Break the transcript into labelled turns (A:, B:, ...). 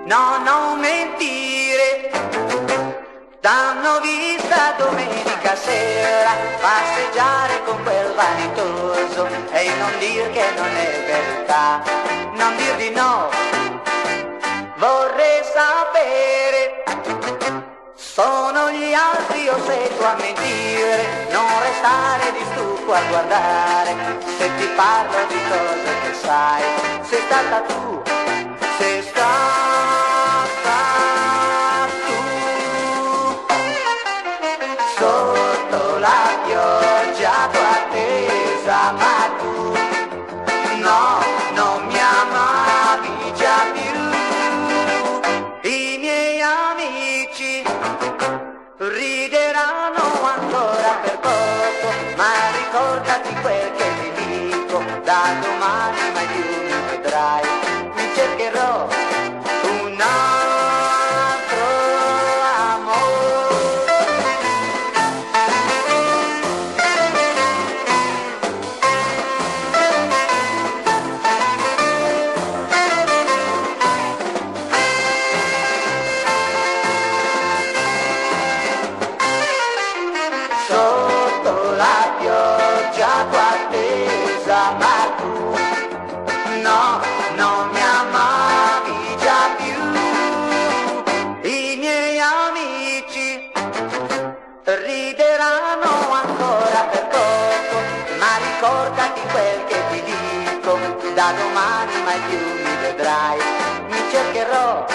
A: no, non mentire. T'hanno vista domenica sera passeggiare con quel vanitoso e non dir che non è verità, non dir di no. Vorrei sapere, sono gli altri o sei tu a mentire, non restare di stucco a guardare, se ti parlo di cose che sai, sei stata tu, sei stata tu, sotto la pioggia tua attesa, ma tu, no, non mi amavi già più. I miei amici rideranno ancora per poco, ma ricordati quel che ti dico, da domani mai più mi vedrai, mi cercherò un altro amore. Sotto la pioggia tua attesa, ma tu, no, non mi amavi già più. I miei amici rideranno ancora per poco, ma ricordati quel che ti dico, da domani mai più mi vedrai, mi cercherò